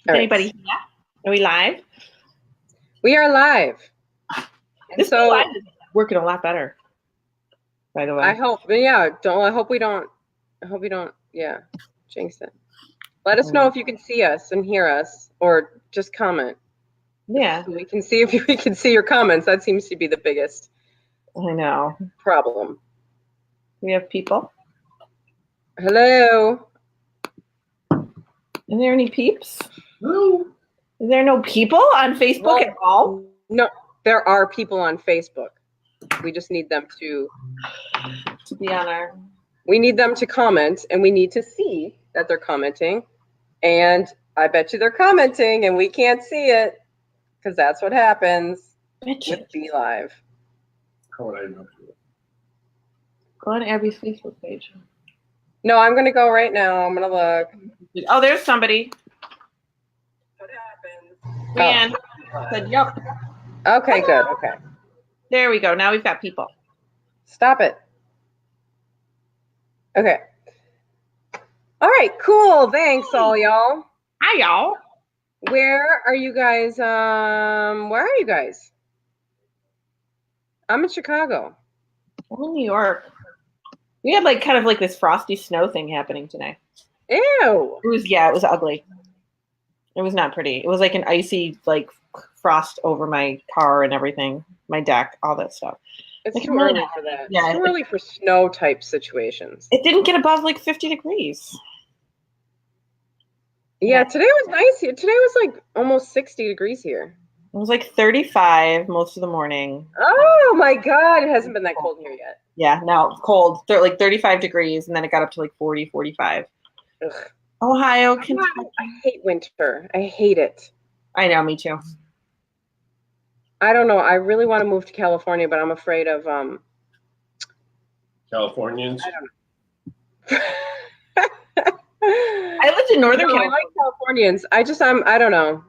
Anybody here? Are we live? We are live. This live is working a lot better, by the way. I hope, I hope we don't, jinx it. Let us know if you can see us and hear us, or just comment. Yeah. So we can see if we can see your comments. That seems to be the biggest I know. problem. We have people. Hello. Is there any peeps? No. Is there no people on Facebook at all? No, there are people on Facebook. We just need them to be on our. We need them to comment, and we need to see that they're commenting. And I bet you they're commenting, and we can't see it because that's what happens with Be Live. How would I know? Go on Abby's Facebook page. No, I'm gonna go right now. I'm gonna look. Oh, there's somebody. What happens? Dianne said, "Yep." Okay, good. Okay. There we go. Now we've got people. Stop it. Okay. All right, cool. Thanks, all y'all. Hi, y'all. Where are you guys? Where are you guys? I'm in Chicago. I'm in New York. We had kind of this frosty snow thing happening today. Ew. It was ugly. It was not pretty. It was like an icy frost over my car and everything, my deck, all that stuff. It's too early for that. Yeah, it's too early for snow type situations. It didn't get above 50 degrees. Yeah, today was nice here. Today was almost 60 degrees here. It was 35 most of the morning. Oh my God, it hasn't been that cold here yet. Yeah, no, cold. 35 degrees, and then it got up to 40, 45. Ugh. Ohio, Kentucky. I hate winter. I hate it. I know, me too. I don't know. I really want to move to California, but I'm afraid of Californians. I don't know. I lived in Northern California. I like Californians. I don't know.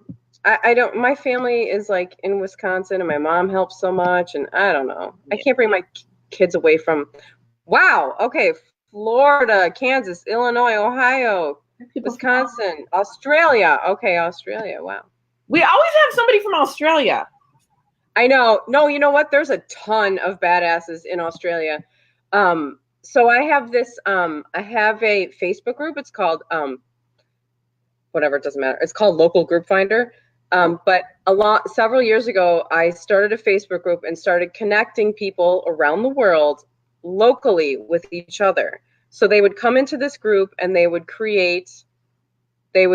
I don't. My family is in Wisconsin, and my mom helps so much, and I don't know. I can't bring my kids away from. Wow. Okay. Florida, Kansas, Illinois, Ohio, Wisconsin, Australia. Okay, Australia. Wow. We always have somebody from Australia. I know. No, you know what? There's a ton of badasses in Australia. So I have this. I have a Facebook group. It's called whatever. It doesn't matter. It's called Local Group Finder. But several years ago, I started a Facebook group and started connecting people around the world locally with each other. So they would come into this group and they would create a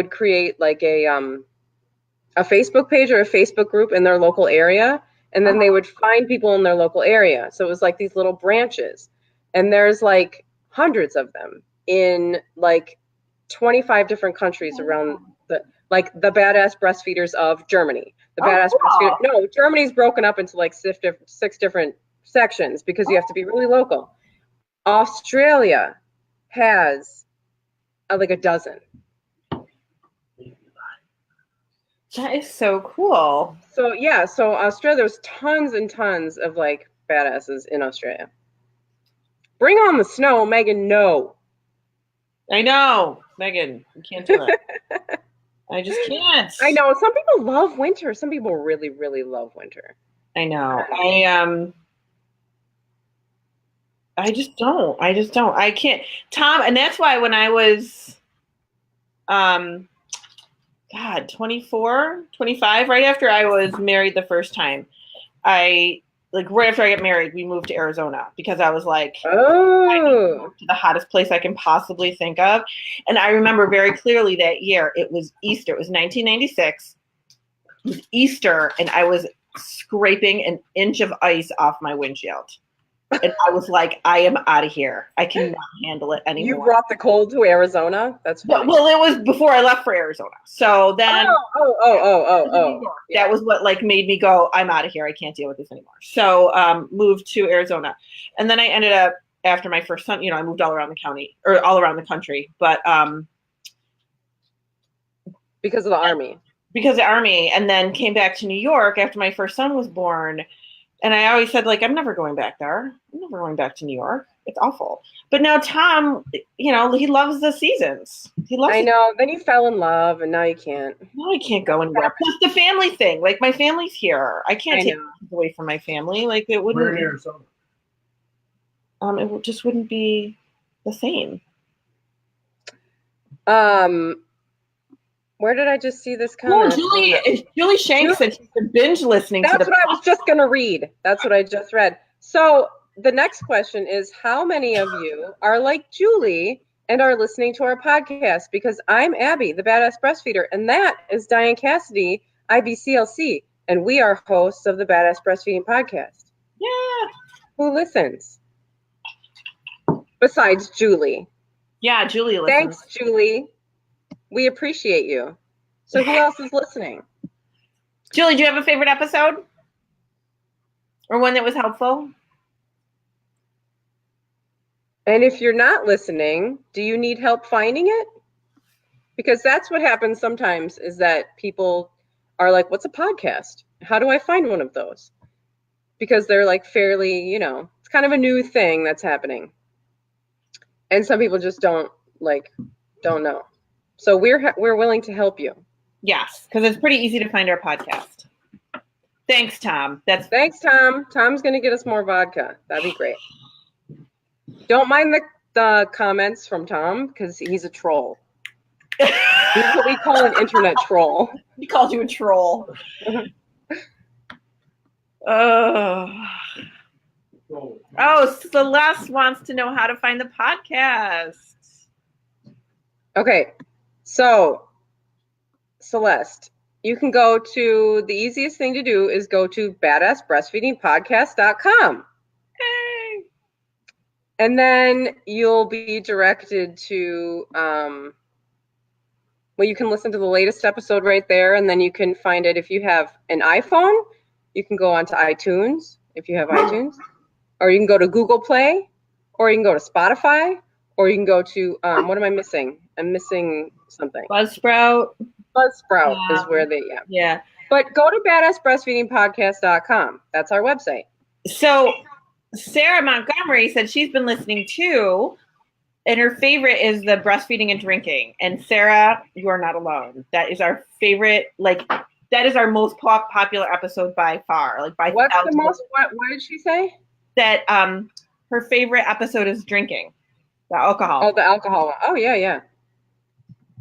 Facebook page or a Facebook group in their local area, and then they would find people in their local area. So it was these little branches, and there's hundreds of them in 25 different countries around the Badass Breastfeeders of Germany. Germany's broken up into 6 different sections because you have to be really local. Australia has a dozen. That is so cool. So yeah, so Australia, there's tons and tons of badasses in Australia. Bring on the snow, Megan. No. I know, Megan. You can't do it. I just can't. I know. Some people love winter. Some people really, really love winter. I know. I just don't. I can't. Tom, and that's why when I was 24, 25, right after I was married the first time, right after I got married, we moved to Arizona because I was I need to move to the hottest place I can possibly think of. And I remember very clearly that year, it was Easter. It was 1996. It was Easter, and I was scraping an inch of ice off my windshield. And I was I am out of here. I cannot handle it anymore. You brought the cold to Arizona? That's funny. Well, it was before I left for Arizona. So then that was what made me go, I'm out of here. I can't deal with this anymore. So moved to Arizona. And then I ended up, after my first son, I moved all around the country. But because of the Army. Because of the Army. And then came back to New York after my first son was born. And I always said, I'm never going back there. I'm never going back to New York. It's awful. But now Tom, he loves the seasons. He loves. I know. Then you fell in love, and now you can't. No, I can't go anywhere. Plus the family thing. Like my family's here. I can't take know. away from my family. Like it wouldn't. We're in Arizona. It just wouldn't be the same. Where did I just see this comment? Julie Shanks said she's been binge listening to That's what I was just going to read. That's what I just read. So the next question is, how many of you are like Julie and are listening to our podcast? Because I'm Abby, the Badass Breastfeeder, and that is Dianne Cassidy, IBCLC, and we are hosts of the Badass Breastfeeding Podcast. Yeah. Who listens? Besides Julie. Yeah, Julie listens. Thanks, Julie. We appreciate you. So who else is listening? Julie, do you have a favorite episode? Or one that was helpful? And if you're not listening, do you need help finding it? Because that's what happens sometimes, is that people are like, what's a podcast? How do I find one of those? Because they're like fairly, it's kind of a new thing that's happening. And some people just don't know. So we're willing to help you. Yes, because it's pretty easy to find our podcast. Thanks, Tom. Thanks, Tom. Tom's going to get us more vodka. That'd be great. Don't mind the comments from Tom, because he's a troll. He's what we call an internet troll. He called you a troll. Celeste wants to know how to find the podcast. Okay, so Celeste, you can go to, the easiest thing to do is go to badassbreastfeedingpodcast.com. Hey. And then you'll be directed to, you can listen to the latest episode right there, and then you can find it if you have an iPhone. You can go onto iTunes if you have iTunes, or you can go to Google Play, or you can go to Spotify, or you can go to, what am I missing? I'm missing something. Buzzsprout Is where they, yeah. But go to badassbreastfeedingpodcast.com. That's our website. So Sarah Montgomery said she's been listening too, and her favorite is the breastfeeding and drinking. And Sarah, you are not alone. That is our favorite, that is our most popular episode by far. What's the most, what did she say? That her favorite episode is drinking, the alcohol. Oh, the alcohol one. Oh, yeah.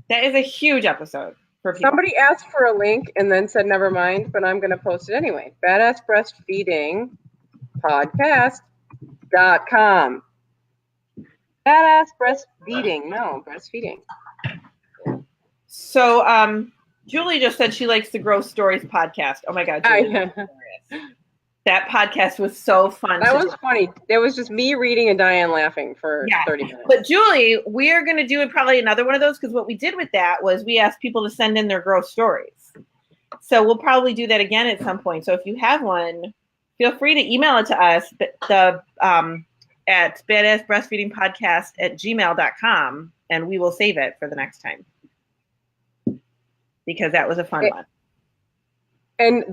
That is a huge episode for people. Somebody asked for a link and then said, never mind, but I'm going to post it anyway. Badassbreastfeedingpodcast.com. Badass breastfeeding. No, breastfeeding. So, Julie just said she likes the Gross Stories podcast. Oh my God, Julie. That podcast was so fun. That was funny. It was just me reading and Dianne laughing for 30 minutes. But Julie, we are going to do probably another one of those, because what we did with that was we asked people to send in their gross stories. So we'll probably do that again at some point. So if you have one, feel free to email it to us at badassbreastfeedingpodcast@gmail.com, and we will save it for the next time, because that was a fun one. And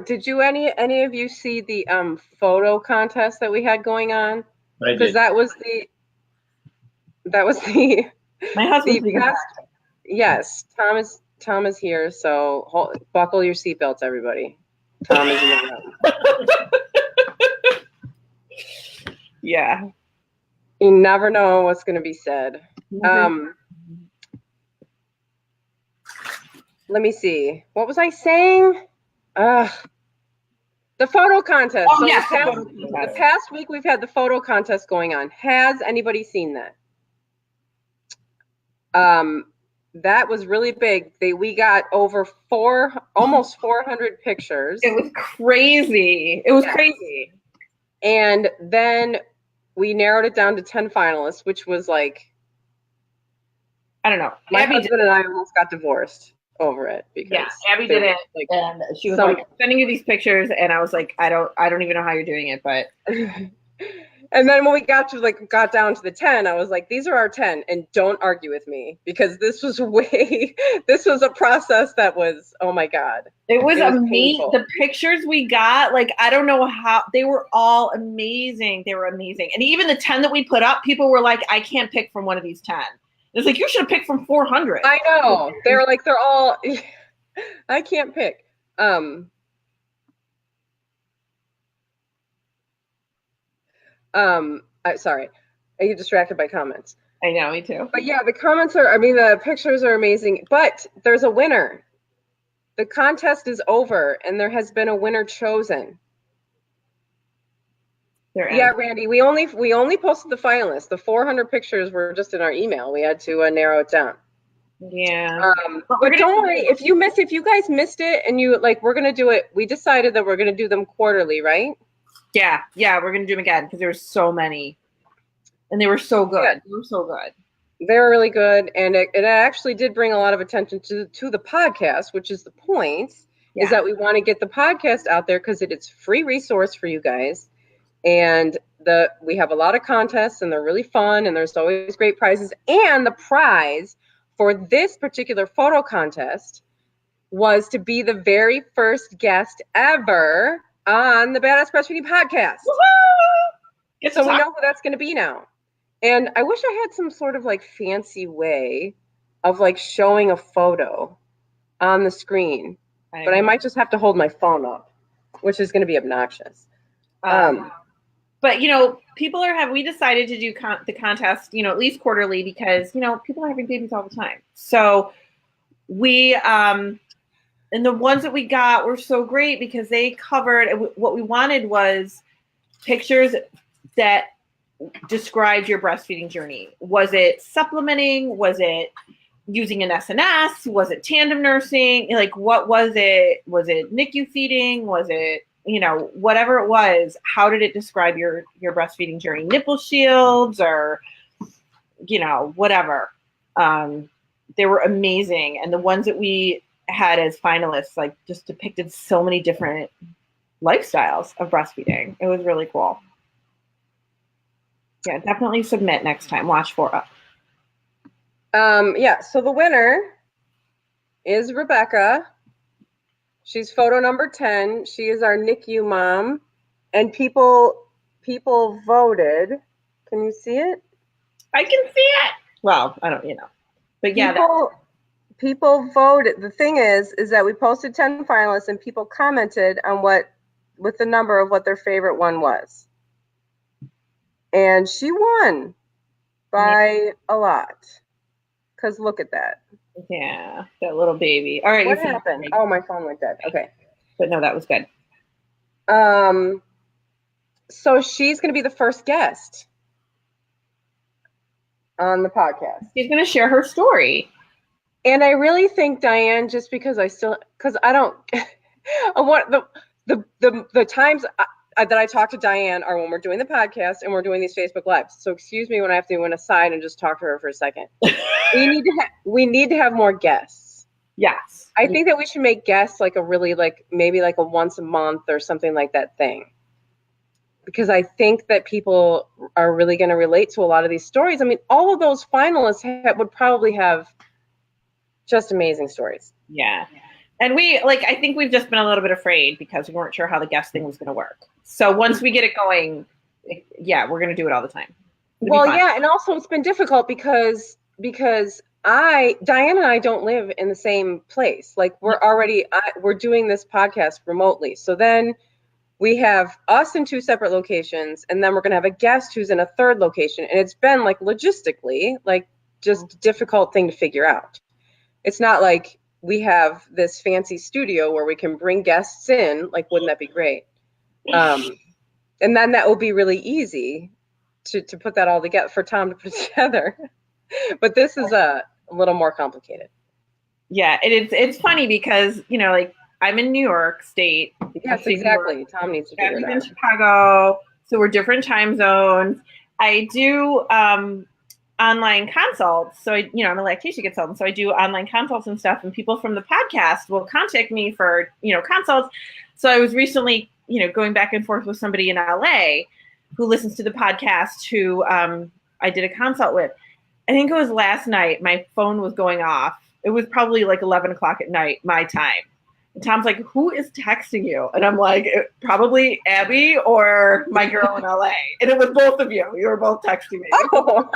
did you any of you see the photo contest that we had going on? Because that was the my husband's the best. Yes, Tom is here, so buckle your seatbelts, everybody. Tom is in the room. Yeah. You never know what's going to be said. Let me see. What was I saying? The photo contest. Oh, yes, the past week we've had the photo contest going on. Has anybody seen that? That was really big. We got over almost 400 pictures. It was crazy. Crazy. And then we narrowed it down to 10 finalists, which was I don't know. My husband and I almost got divorced over it, because Abby did it, and she was sending you these pictures, and I was like, I don't even know how you're doing it, but And then when we got down to the 10, I was like, these are our 10, and don't argue with me, because this was a process that was, oh my God. It was amazing. The pictures we got, like, I don't know how, they were all amazing. They were amazing. And even the 10 that we put up, people were like, I can't pick from one of these 10. It's like, you should have picked from 400. I know. They're like, they're all, I can't pick. Sorry, I get distracted by comments. I know, me too. But yeah, the pictures are amazing, but there's a winner. The contest is over, and there has been a winner chosen. Yeah, Randy, we only posted the finalists. The 400 pictures were just in our email. We had to narrow it down. Yeah. But don't worry, if you guys missed it, and we're gonna do it. We decided that we're gonna do them quarterly, right? Yeah, we're gonna do them again because there were so many, and they were so good. Yeah. They were so good. They were really good, and it actually did bring a lot of attention to the podcast, which is the point. Yeah. Is that we want to get the podcast out there because it is free resource for you guys, and we have a lot of contests, and they're really fun, and there's always great prizes. And the prize for this particular photo contest was to be the very first guest ever on the Badass Breastfeeding Podcast. Woo-hoo! So we know who that's going to be now. And I wish I had some sort of fancy way of showing a photo on the screen, but I might just have to hold my phone up, which is going to be obnoxious. But people we decided to do the contest, at least quarterly because people are having babies all the time. So we and the ones that we got were so great because they covered what we wanted was pictures that described your breastfeeding journey. Was it supplementing? Was it using an SNS? Was it tandem nursing? What was it? Was it NICU feeding? Was it, whatever it was, how did it describe your breastfeeding journey? Nipple shields or, whatever. They were amazing. And the ones that we had as finalists, just depicted so many different lifestyles of breastfeeding. It was really cool. Yeah, definitely submit next time. Watch for it. Yeah, so the winner is Rebecca. She's photo number 10. She is our NICU mom. And people voted. Can you see it? I can see it. Well, I don't, But yeah. People voted. The thing is that we posted 10 finalists and people commented on with the number of what their favorite one was. And she won by a lot. Because look at that. Yeah, that little baby. All right. What happened? Oh, my phone went dead. Okay. But no, that was good. So she's going to be the first guest on the podcast. She's going to share her story. And I really think, Dianne, just because I don't, I want the times that I talk to Dianne are when we're doing the podcast and we're doing these Facebook Lives. So excuse me when I have to go aside and just talk to her for a second. We need to have more guests. Yes. I think that we should make guests maybe a once a month or something like that thing. Because I think that people are really going to relate to a lot of these stories. I mean, all of those finalists would probably have just amazing stories. Yeah. And I think we've just been a little bit afraid because we weren't sure how the guest thing was going to work. So once we get it going, yeah, we're going to do it all the time. Well, yeah. And also it's been difficult because Dianne and I don't live in the same place. We're doing this podcast remotely. So then we have us in 2 separate locations, and then we're going to have a guest who's in a 3rd location. And it's been logistically, just a difficult thing to figure out. It's not like we have this fancy studio where we can bring guests in. Wouldn't that be great? And then that will be really easy to put that all together for Tom to put together. But this is a little more complicated. Yeah, it's funny because, I'm in New York State. Yes, exactly. Tom needs to figure it out. In Chicago, so we're different time zones. I do online consults. So I'm a lactation consultant. So I do online consults and stuff, and people from the podcast will contact me for, consults. So I was recently, going back and forth with somebody in LA who listens to the podcast, who I did a consult with. I think it was last night. My phone was going off. It was probably like 11 o'clock at night, my time. And Tom's like, who is texting you? And I'm like, probably Abby or my girl in LA. And it was both of you. You were both texting me. Oh.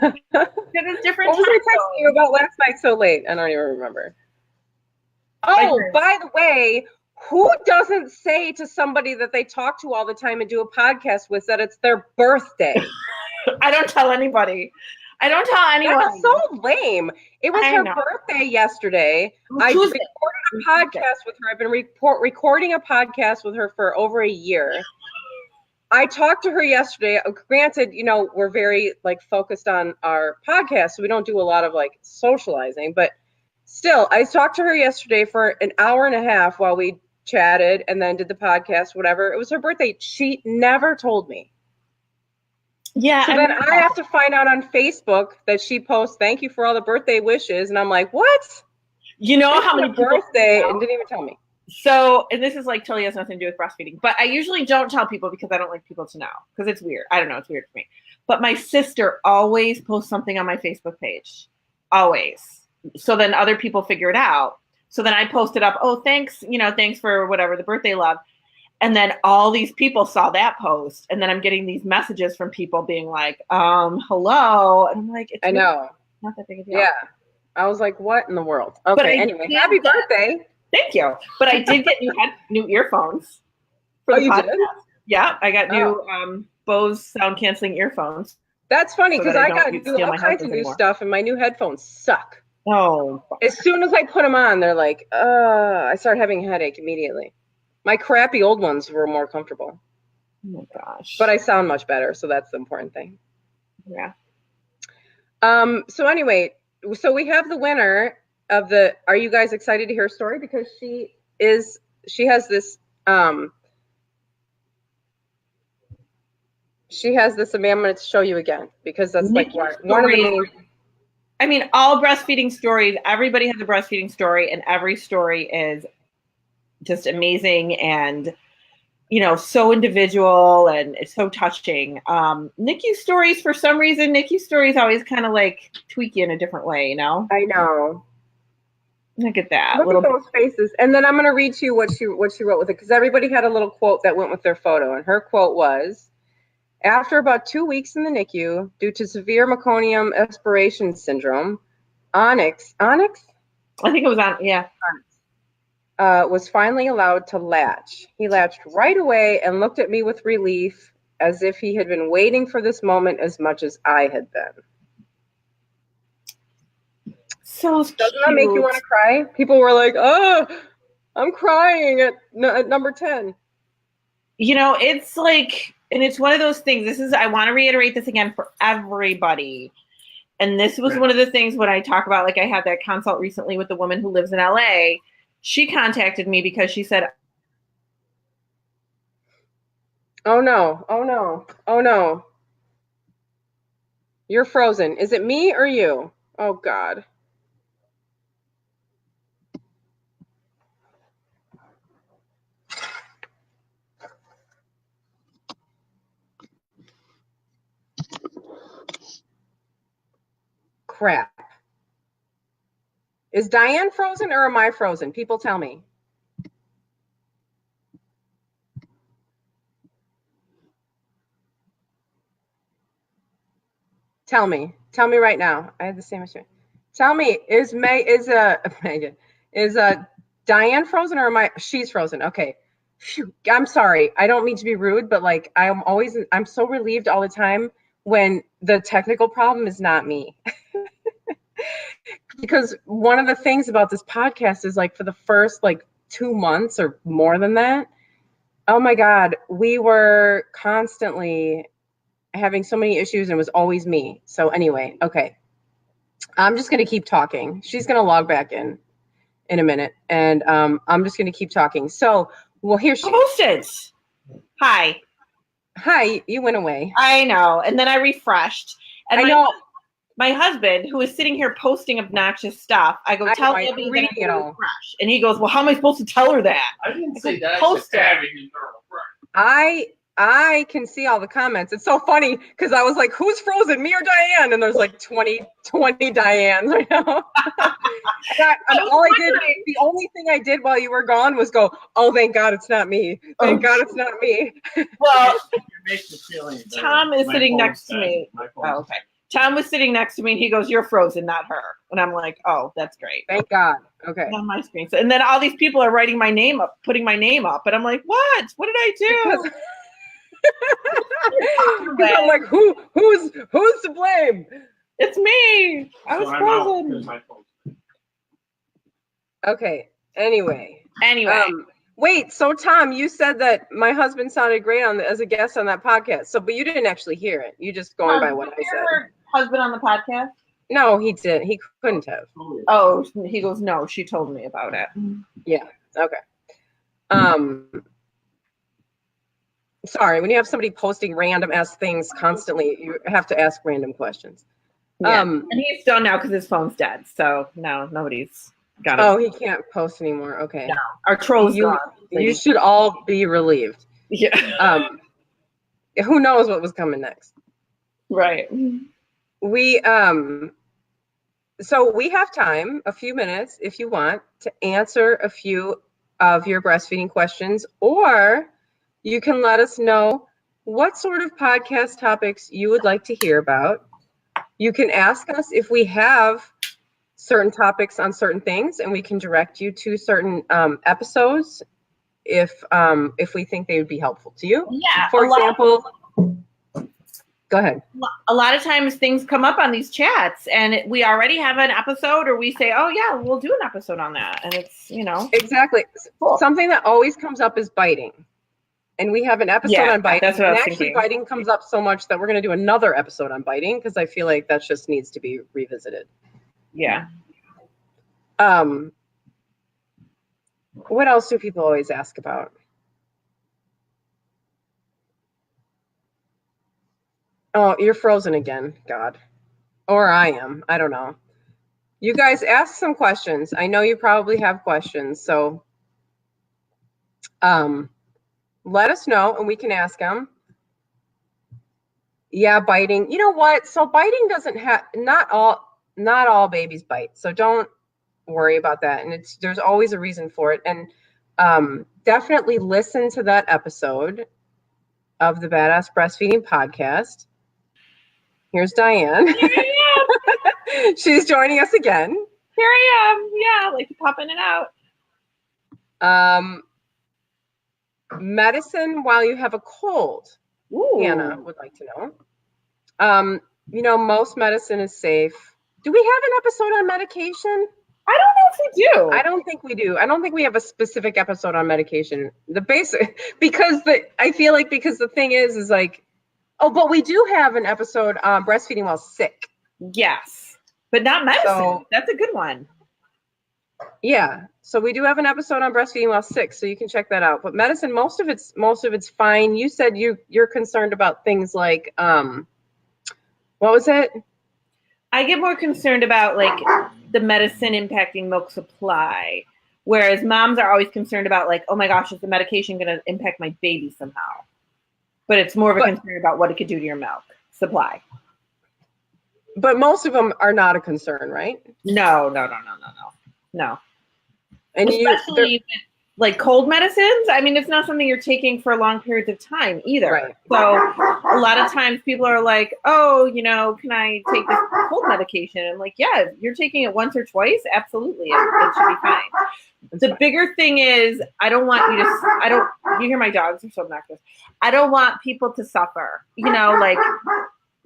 It was different. What was I texting you about last night so late? I don't even remember. Oh, by the way, who doesn't say to somebody that they talk to all the time and do a podcast with that it's their birthday? I don't tell anybody. I don't tell anyone. That's so lame. It was her birthday yesterday. I recorded a podcast with her. I've been recording a podcast with her for over a year. I talked to her yesterday. Granted, you know, we're very like focused on our podcast, so we don't do a lot of like socializing, but still, I talked to her yesterday for an hour and a half while we chatted and then did the podcast, whatever. It was her birthday. She never told me. Yeah. So then I have to find out on Facebook that she posts, thank you for all the birthday wishes. And I'm like, what? You know how many birthday and didn't even tell me. So, and this is like totally has nothing to do with breastfeeding, but I usually don't tell people because I don't like people to know because it's weird. I don't know. It's weird for me. But my sister always posts something on my Facebook page. Always. So then other people figure it out. So then I posted up, oh, thanks, you know, thanks for whatever, the birthday love. And then all these people saw that post. And then I'm getting these messages from people being like, hello. And I'm like, I know. Not that big a deal. Yeah. I was like, what in the world? Okay, anyway, happy birthday. Thank you. But I did get new earphones. For the podcast. You did? Yeah, I got new Bose sound canceling earphones. That's funny because I got to do all kinds of new stuff and my new headphones suck. Oh. As soon as I put them on, they're like, I start having a headache immediately. My crappy old ones were more comfortable. Oh my gosh. But I sound much better, so that's the important thing. Yeah. So anyway, so we have the winner of the, are you guys excited to hear her story? Because she has this, I'm going to show you again because that's like one of the main. I mean, all breastfeeding stories, everybody has a breastfeeding story and every story is just amazing and, you know, so individual and it's so touching. NICU stories, for some reason, NICU stories always kind of like tweak you in a different way, you know? I know. Look at that. Look at those faces. And then I'm going to read to you what she wrote with it because everybody had a little quote that went with their photo. And her quote was, after about 2 weeks in the NICU, due to severe meconium aspiration syndrome, Onyx, I think it was Onyx, was finally allowed to latch. He latched right away and looked at me with relief as if he had been waiting for this moment as much as I had been. So doesn't that make you want to cry? People were like, oh, I'm crying at number 10. You know, it's like, and it's one of those things, I want to reiterate this again for everybody. And this was one of the things when I talk about, like I had that consult recently with the woman who lives in LA. She contacted me because she said, oh no. You're frozen. Is it me or you? Oh God. Crap. Is Dianne frozen or am I frozen? People tell me. Tell me right now. I have the same issue. Tell me, is Dianne frozen or am I? She's frozen. Okay. Phew, I'm sorry. I don't mean to be rude, but like I'm so relieved all the time when the technical problem is not me. Because one of the things about this podcast is like for the first like 2 months or more than that, oh my God, we were constantly having so many issues and it was always me. So anyway, okay. I'm just going to keep talking. She's going to log back in a minute and I'm just going to keep talking. So, well, here she is. Hi, you went away. I know. And then I refreshed. And I know. My husband, who is sitting here posting obnoxious stuff, I go, tell Abby that I'm going to refresh. And he goes, well, how am I supposed to tell her that? I didn't say that. Post it. I I can see all the comments. It's so funny because I was like, who's frozen, me or Dianne? And there's like 20 Diannes right now. The only thing I did while you were gone was go, oh, thank God it's not me. Thank God it's not me. Well, makes me feel any better. Tom is My sitting phone's next to dead. me. My phone's Oh, okay. Tom was sitting next to me and he goes, you're frozen, not her. And I'm like, oh, that's great. Thank God. Okay. On my screen. So, and then all these people are writing my name up, putting my name up. And I'm like, what? What did I do? Because I'm like, who's to blame? It's me. I was frozen. My phone's dead. Okay. Anyway. Anyway. Wait, so Tom, you said that my husband sounded great as a guest on that podcast. So, but you didn't actually hear it. You just going by what I said. Her husband on the podcast? No, he didn't. He couldn't have. Oh, he goes, no, she told me about it. Yeah. Okay. Sorry, when you have somebody posting random ass things constantly, you have to ask random questions. Yeah. And he's done now because his phone's dead. So no, nobody's got it. Oh, he can't post anymore. Okay. No, our troll's gone. You should all be relieved. Yeah. Who knows what was coming next? Right. So we have time, a few minutes, if you want, to answer a few of your breastfeeding questions, or you can let us know what sort of podcast topics you would like to hear about. You can ask us if we have certain topics on certain things, and we can direct you to certain episodes if we think they would be helpful to you. Yeah. For example, go ahead. A lot of times things come up on these chats and we already have an episode, or we say, oh yeah, we'll do an episode on that. And it's, Exactly. Cool. Something that always comes up is biting. And we have an episode on biting. That's what I was actually thinking. Biting comes up so much that we're going to do another episode on biting because I feel like that just needs to be revisited. Yeah. What else do people always ask about? Oh, you're frozen again, God. Or I am. I don't know. You guys ask some questions. I know you probably have questions, so let us know and we can ask them. Yeah, biting. You know what? So biting doesn't have, not all babies bite. So don't worry about that. And there's always a reason for it. And definitely listen to that episode of the Badass Breastfeeding Podcast. Here's Dianne. Here I am. She's joining us again. Here I am. Yeah, like to pop in and out. Medicine while you have a cold. Ooh. Hannah would like to know. Most medicine is safe. Do we have an episode on medication? I don't know if we do. I don't think we do. I don't think we have a specific episode on medication. Because the thing is like, oh, but we do have an episode on breastfeeding while sick. Yes, but not medicine. So, that's a good one. Yeah. So we do have an episode on breastfeeding while sick, so you can check that out. But medicine, most of it's fine. You said you're concerned about things like what was it? I get more concerned about like the medicine impacting milk supply, whereas moms are always concerned about like, oh my gosh, is the medication going to impact my baby somehow? But it's more of a concern about what it could do to your milk supply. But most of them are not a concern, right? No. And especially with like cold medicines. I mean, it's not something you're taking for long periods of time either. Right. So a lot of times people are like, oh, can I take this cold medication? And like, yeah, if you're taking it once or twice, absolutely. It should be fine. The bigger thing is, you hear my dogs are so obnoxious. I don't want people to suffer, like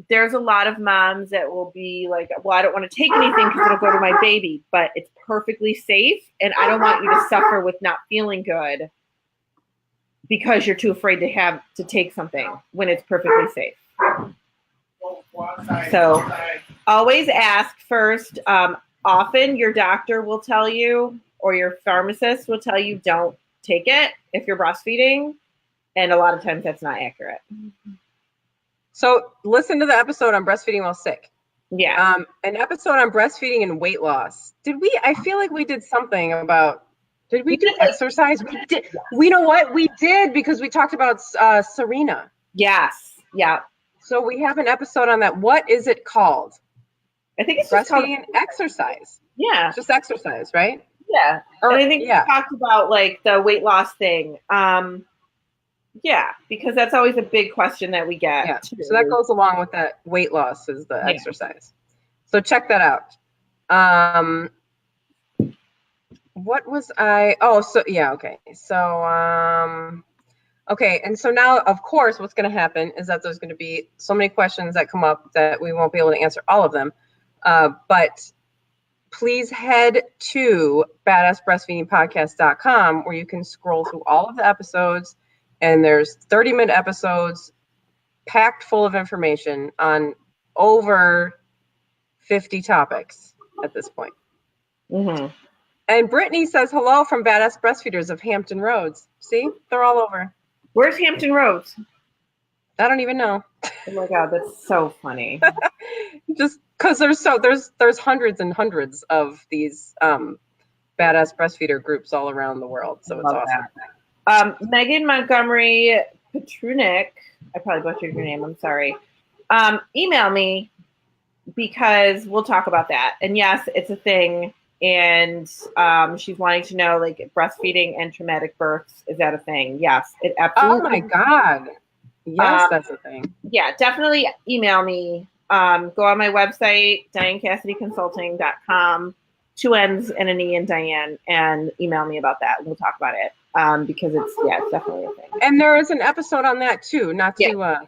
there's a lot of moms that will be like, well, I don't want to take anything because it'll go to my baby, but it's perfectly safe. And I don't want you to suffer with not feeling good because you're too afraid to take something when it's perfectly safe. So always ask first. Often your doctor will tell you, or your pharmacist will tell you, don't take it if you're breastfeeding. And a lot of times that's not accurate. So listen to the episode on breastfeeding while sick. Yeah. An episode on breastfeeding and weight loss. I feel like we did something about Did we do exercise? We did. We know what we did because we talked about Serena. Yes. Yeah. So we have an episode on that. What is it called? I think it's just breastfeeding and exercise. Yeah. It's just exercise, right? Yeah. And I think we talked about like the weight loss thing. Yeah, because that's always a big question that we get. Yeah. Too. So that goes along with that weight loss is the exercise. So check that out. What was I? Oh, so yeah, okay. So okay, and so now, of course, what's going to happen is that there's going to be so many questions that come up that we won't be able to answer all of them. But please head to badassbreastfeedingpodcast.com where you can scroll through all of the episodes, and there's 30-minute episodes packed full of information on over 50 topics at this point. Mm-hmm. And Brittany says hello from Badass Breastfeeders of Hampton Roads. See, they're all over. Where's Hampton Roads? I don't even know. Oh my God, that's so funny. Just because there's hundreds and hundreds of these Badass Breastfeeder groups all around the world. So it's awesome. Megan Montgomery Petrunik, I probably butchered your name, I'm sorry. Email me because we'll talk about that. And yes, it's a thing. And she's wanting to know, like, breastfeeding and traumatic births. Is that a thing? Yes, it absolutely. Oh my God. Yes, that's a thing. Yeah, definitely email me. Go on my website, DianneCassidyConsulting.com, 2 N's and an E in Dianne, and email me about that. We'll talk about it because it's definitely a thing. And there is an episode on that too, not to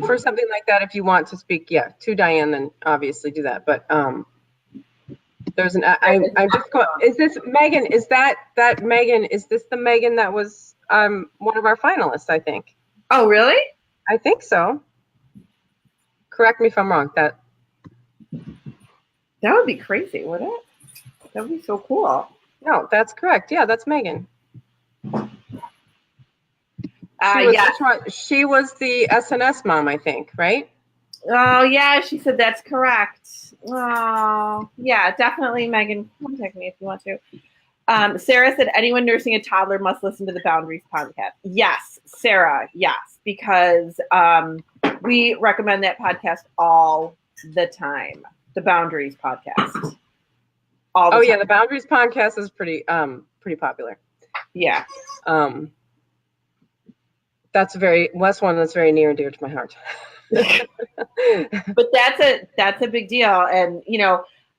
for something like that. If you want to speak, to Dianne, then obviously do that. But there's an. I'm just going. Is this Megan? Is that Megan? Is this the Megan that was one of our finalists? I think. Oh, really? I think so. Correct me if I'm wrong. That would be crazy, wouldn't it? That would be so cool. No, that's correct. Yeah, that's Megan. She was the SNS mom, I think, right? Oh, yeah, she said that's correct. Oh, yeah, definitely, Megan. Contact me if you want to. Sarah said, anyone nursing a toddler must listen to the Boundaries podcast. Yes, Sarah, yes, because we recommend that podcast all the time. The Boundaries podcast. All the time. Yeah, the Boundaries podcast is pretty popular. Yeah. That's one that's very near and dear to my heart. But that's a big deal. And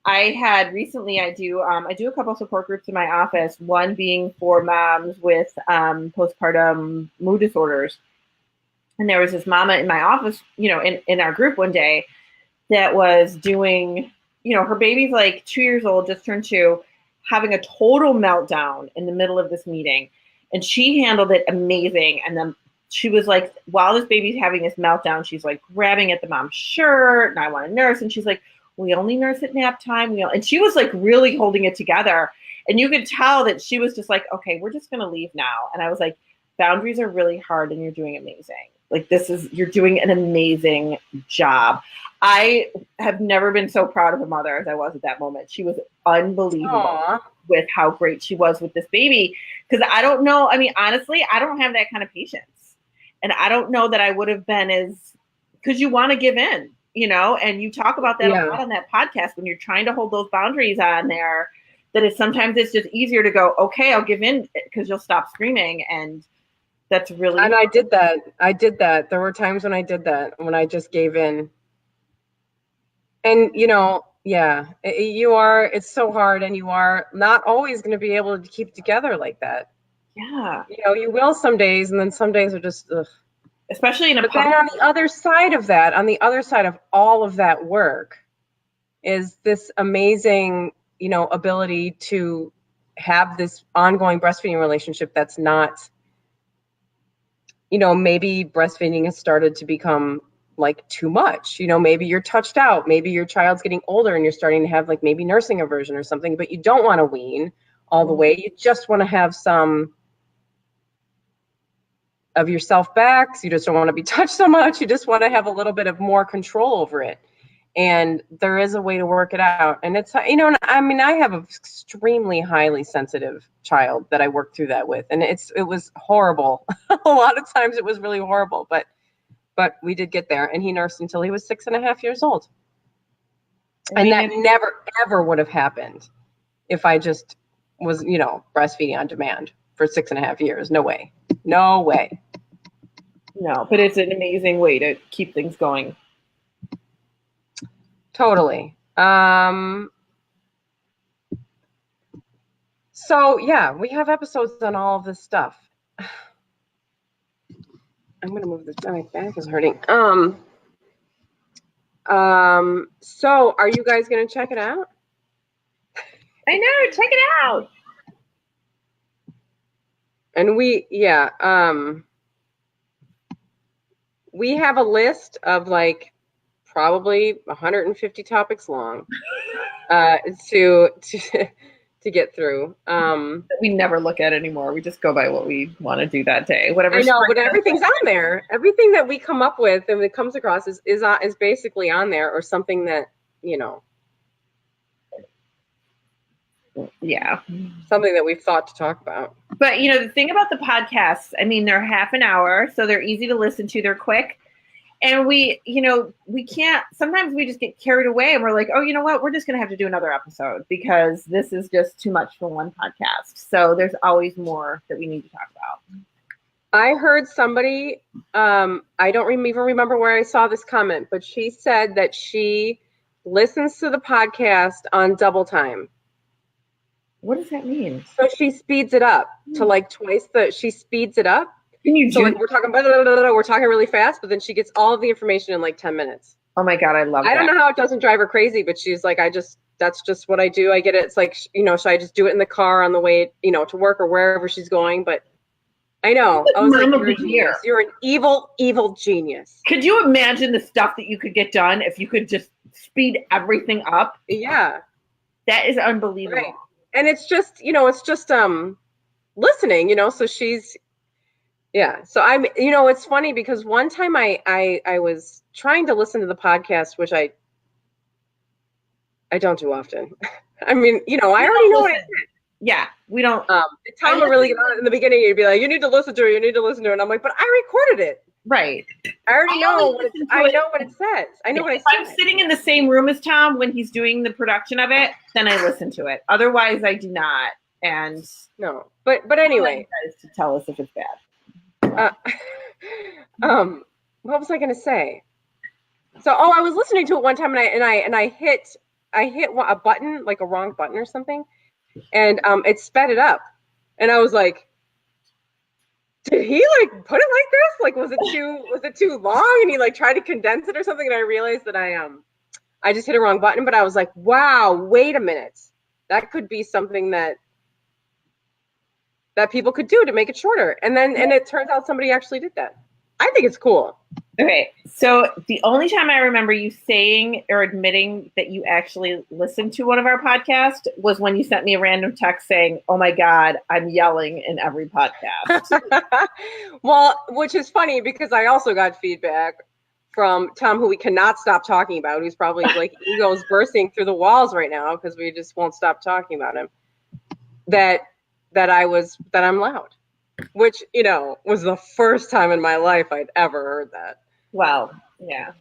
I had recently I do a couple support groups in my office, one being for moms with postpartum mood disorders. And there was this mama in my office, in our group one day that was doing, her baby's like 2 years old, just turned 2, having a total meltdown in the middle of this meeting. And she handled it amazing. And then she was like, while this baby's having this meltdown, she's like grabbing at the mom's shirt, and I want to nurse. And she's like, we only nurse at nap time. And she was like really holding it together. And you could tell that she was just like, okay, we're just going to leave now. And I was like, boundaries are really hard and you're doing amazing. Like you're doing an amazing job. I have never been so proud of a mother as I was at that moment. She was unbelievable with how great she was with this baby. Because I don't know. I mean, honestly, I don't have that kind of patience. And I don't know that I would have been because you want to give in, and you talk about that a lot on that podcast when you're trying to hold those boundaries on there, that sometimes it's just easier to go, okay, I'll give in because you'll stop screaming. And that's really. And I did that. There were times when I did that, when I just gave in. And, it's so hard, and you are not always going to be able to keep it together like that. Yeah. You will some days, and then some days are just, ugh. Especially in a But then on the other side of that, on the other side of all of that work is this amazing, ability to have this ongoing breastfeeding relationship that's not, maybe breastfeeding has started to become like too much. Maybe you're touched out. Maybe your child's getting older and you're starting to have like maybe nursing aversion or something, but you don't want to wean all the way. You just want to have some of yourself back. So you just don't want to be touched so much. You just want to have a little bit of more control over it. And there is a way to work it out. And it's, I have an extremely highly sensitive child that I worked through that with. And it was horrible. A lot of times it was really horrible, but we did get there. And he nursed until he was 6.5 years old. And that never, ever would have happened if I just was, breastfeeding on demand for 6.5 years. No way. No way. No, but it's an amazing way to keep things going. Totally. So yeah, we have episodes on all of this stuff. I'm gonna move this. My back is hurting. So are you guys gonna check it out? I know, check it out. And we have a list of like probably 150 topics long to get through. We never look at anymore. We just go by what we want to do that day. Whatever. I know, but everything's on there. Everything that we come up with and it comes across is basically on there, or something that Yeah. Something that we've thought to talk about. But the thing about the podcasts, I mean, they're half an hour, so they're easy to listen to. They're quick. And we can't, sometimes we just get carried away and we're like, oh, you know what? We're just going to have to do another episode because this is just too much for one podcast. So there's always more that we need to talk about. I heard somebody, I don't even remember where I saw this comment, but she said that she listens to the podcast on double time. What does that mean? So she speeds it up to like twice she speeds it up. Can you like we're talking we're talking really fast, but then she gets all of the information in like 10 minutes. Oh my God, I love that. I don't know how it doesn't drive her crazy, but she's like, that's just what I do. I get it. It's like, should I just do it in the car on the way, to work or wherever she's going? But I know. I was like, you're a genius. You're an evil, evil genius. Could you imagine the stuff that you could get done if you could just speed everything up? Yeah. That is unbelievable. Right. And it's just, listening, so she's, yeah. So I'm, it's funny because one time I was trying to listen to the podcast, which I don't do often. I mean, I already know what I said. Yeah, we don't. Tom would really get on it in the beginning. You'd be like, you need to listen to it. You need to listen to it. And I'm like, but I recorded it. Right. I already know what it says. I know what I said. If I'm sitting in the same room as Tom when he's doing the production of it, then I listen to it. Otherwise, I do not. And no, but anyway, to tell us if it's bad. What was I going to say? So, I was listening to it one time and I hit a button, like a wrong button or something, and it sped it up, and I was like, did he like put it like this? Like, was it too long? And he like tried to condense it or something, and I realized that I just hit a wrong button. But I was like, wow, wait a minute, that could be something that people could do to make it shorter. And it turns out somebody actually did that. I think it's cool. Okay. So the only time I remember you saying or admitting that you actually listened to one of our podcasts was when you sent me a random text saying, oh my God, I'm yelling in every podcast. Well, which is funny because I also got feedback from Tom, who we cannot stop talking about. He's probably like egos bursting through the walls right now because we just won't stop talking about him. That I'm loud, which, was the first time in my life I'd ever heard that. Wow. Yeah.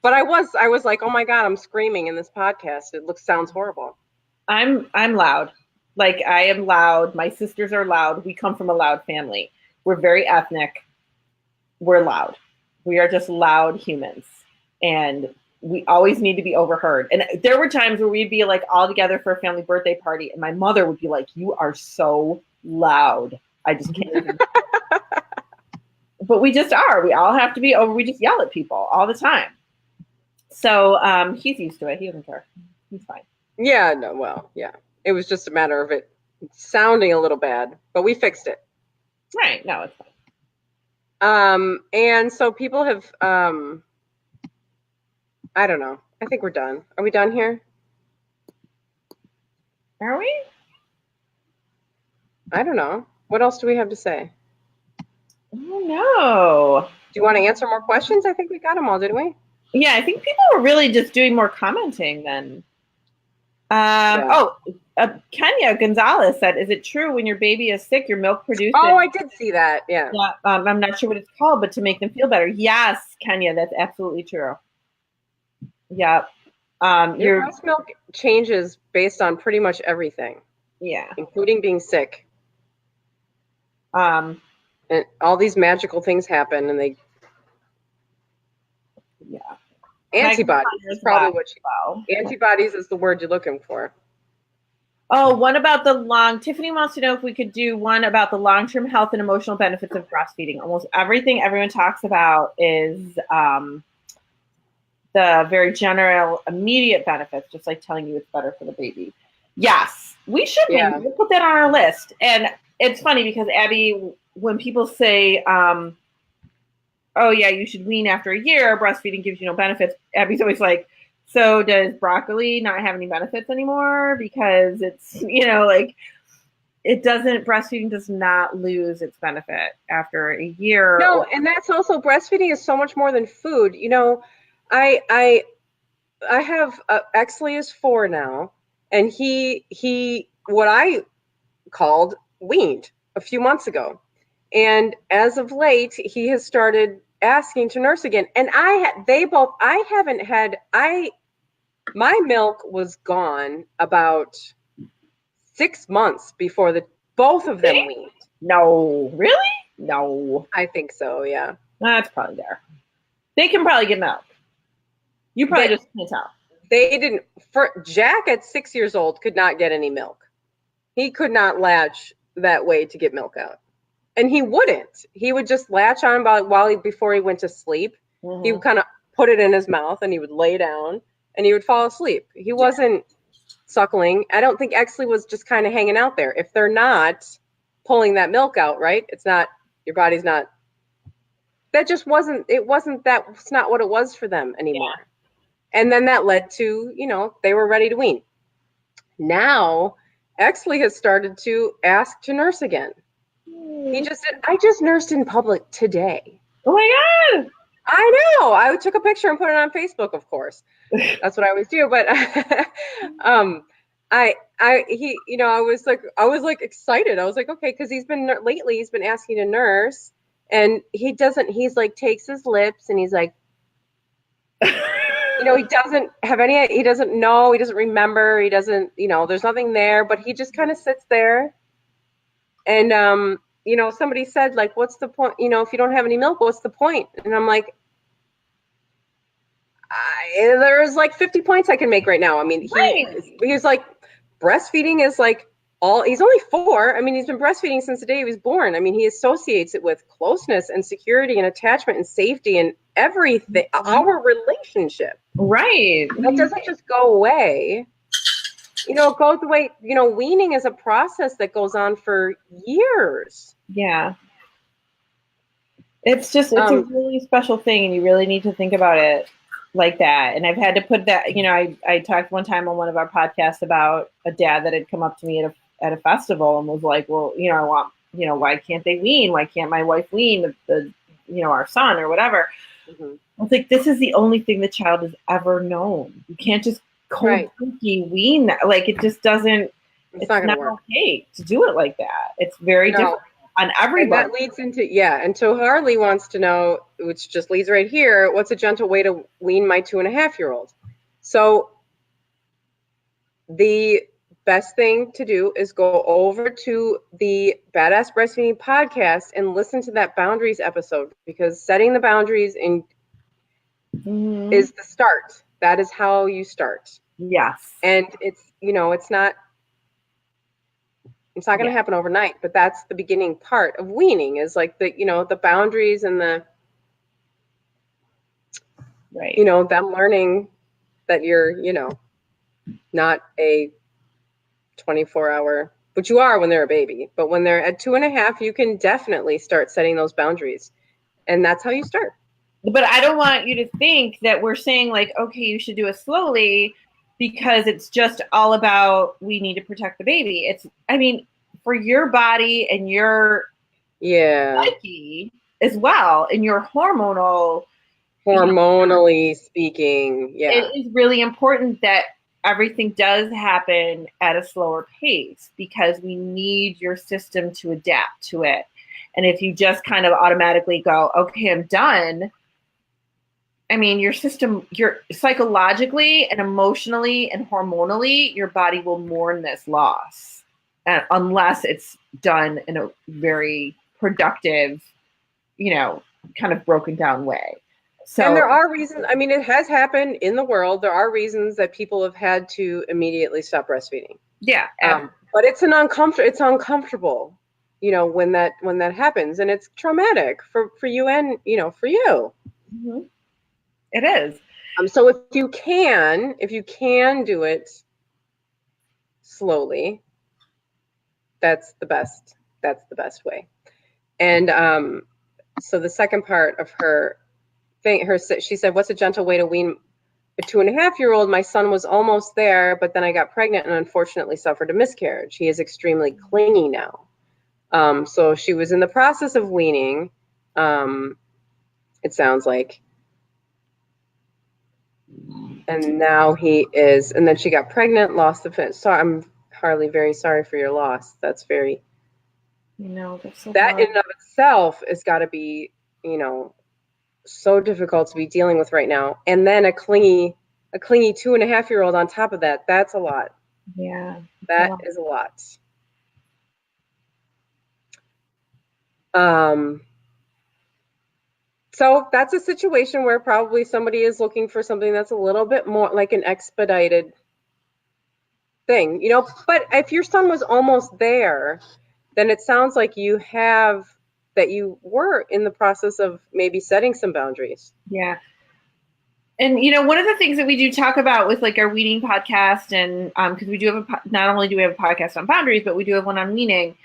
But I was like, oh my God, I'm screaming in this podcast. It sounds horrible. I'm loud. Like, I am loud. My sisters are loud. We come from a loud family. We're very ethnic. We're loud. We are just loud humans. And we always need to be overheard. And there were times where we'd be like all together for a family birthday party. And my mother would be like, you are so loud. I just can't even. But we just are. We all have to be over. We just yell at people all the time. So he's used to it. He doesn't care. He's fine. Yeah, no, well, yeah. It was just a matter of it sounding a little bad, but we fixed it. Right. No, it's fine. And so people have, I don't know. I think we're done. Are we done here? Are we? I don't know. What else do we have to say? Oh, no. Do you want to answer more questions? I think we got them all, didn't we? Yeah, I think people were really just doing more commenting then. Kenya Gonzalez said, "Is it true when your baby is sick, your milk produces?" Oh, I did see that. Yeah. Yeah. I'm not sure what it's called, but to make them feel better. Yes, Kenya, that's absolutely true. Yeah. Your breast milk changes based on pretty much everything. Yeah. Including being sick. And all these magical things happen, and they. Yeah. Antibodies is probably what antibodies is the word you're looking for. Oh, one about Tiffany wants to know if we could do one about the long-term health and emotional benefits of breastfeeding. Almost everything everyone talks about is the very general immediate benefits, just like telling you it's better for the baby. Yes, we should. Yeah. We'll put that on our list. And it's funny because Abby, when people say, oh yeah, you should wean after a year, breastfeeding gives you no benefits, Abby's always like, so does broccoli not have any benefits anymore? Because it's, like it doesn't, breastfeeding does not lose its benefit after a year. No, and that's also, breastfeeding is so much more than food. I have Exley is 4 now, and he what I called weaned a few months ago. And as of late, he has started asking to nurse again. And my milk was gone about 6 months before both of them weaned. No, really? No. I think so, yeah. That's probably there. They can probably get milk. You probably just can't tell. They didn't. Jack at 6 years old could not get any milk. He could not latch that way to get milk out. And he wouldn't. He would just latch on before he went to sleep. Mm-hmm. He would kind of put it in his mouth and he would lay down and he would fall asleep. He wasn't suckling. I don't think Exley was just kind of hanging out there. If they're not pulling that milk out, right? It's not, your body's not, that's not what it was for them anymore. Yeah. And then that led to, they were ready to wean. Now, Exley has started to ask to nurse again. He just said, I just nursed in public today. Oh my God. I know. I took a picture and put it on Facebook, of course. That's what I always do. But I was like excited. I was like, okay, because he's been asking to nurse, and he's like takes his lips and he's like, he doesn't have any, he doesn't know, he doesn't remember, he doesn't, there's nothing there, but he just kind of sits there. And, somebody said, like, what's the point? If you don't have any milk, what's the point? And I'm like, there's like 50 points I can make right now. I mean, he's like, breastfeeding is like he's only 4. I mean, he's been breastfeeding since the day he was born. I mean, he associates it with closeness and security and attachment and safety and everything, our relationship. Right. That doesn't just go away. It goes away. Weaning is a process that goes on for years. Yeah. It's a really special thing, and you really need to think about it like that. And I've had to put that, I talked one time on one of our podcasts about a dad that had come up to me at a festival and was like, well, I want, why can't they wean? Why can't my wife wean our son or whatever? Mm-hmm. I was like, this is the only thing the child has ever known. You can't just cold turkey wean that. Like, it just doesn't, it's not okay to do it like that. It's very different on everybody. And that leads into, and so Harley wants to know, which just leads right here, what's a gentle way to wean my 2.5-year-old? So the best thing to do is go over to the Badass Breastfeeding Podcast and listen to that boundaries episode, because setting the boundaries is the start. That is how you start. Yes. And it's, it's not going to happen overnight, but that's the beginning part of weaning, is like the boundaries and the, them learning that you're, not a 24-hour, which you are when they're a baby, but when they're at 2.5, you can definitely start setting those boundaries. And that's how you start. But I don't want you to think that we're saying like, okay, you should do it slowly because it's just all about, we need to protect the baby. It's, for your body and your psyche as well, and your hormonal Hormonally speaking, yeah. It is really important that everything does happen at a slower pace because we need your system to adapt to it. And if you just kind of automatically go, okay, I'm done. I mean, your system, you're psychologically and emotionally and hormonally, your body will mourn this loss unless it's done in a very productive, kind of broken down way. So, and there are reasons, I mean, it has happened in the world. There are reasons that people have had to immediately stop breastfeeding. Yeah. But it's uncomfortable, when that happens, and it's traumatic for you and, for you. Mm-hmm. It is. So if you can do it slowly, that's the best way. And so the second part of her thing, she said, what's a gentle way to wean a 2.5-year-old? My son was almost there, but then I got pregnant and unfortunately suffered a miscarriage. He is extremely clingy now. So she was in the process of weaning, it sounds like. And now he is, and then she got pregnant, lost the fit. So I'm, Harley, very sorry for your loss. That's very, that's so that hard. in and of itself has got to be, so difficult to be dealing with right now. And then a clingy 2.5-year-old on top of that, that's a lot. Yeah. That is a lot. So that's a situation where probably somebody is looking for something that's a little bit more like an expedited thing, but if your son was almost there, then it sounds like you were in the process of maybe setting some boundaries. Yeah. And, one of the things that we do talk about with like our weaning podcast, and because we do have not only do we have a podcast on boundaries, but we do have one on weaning.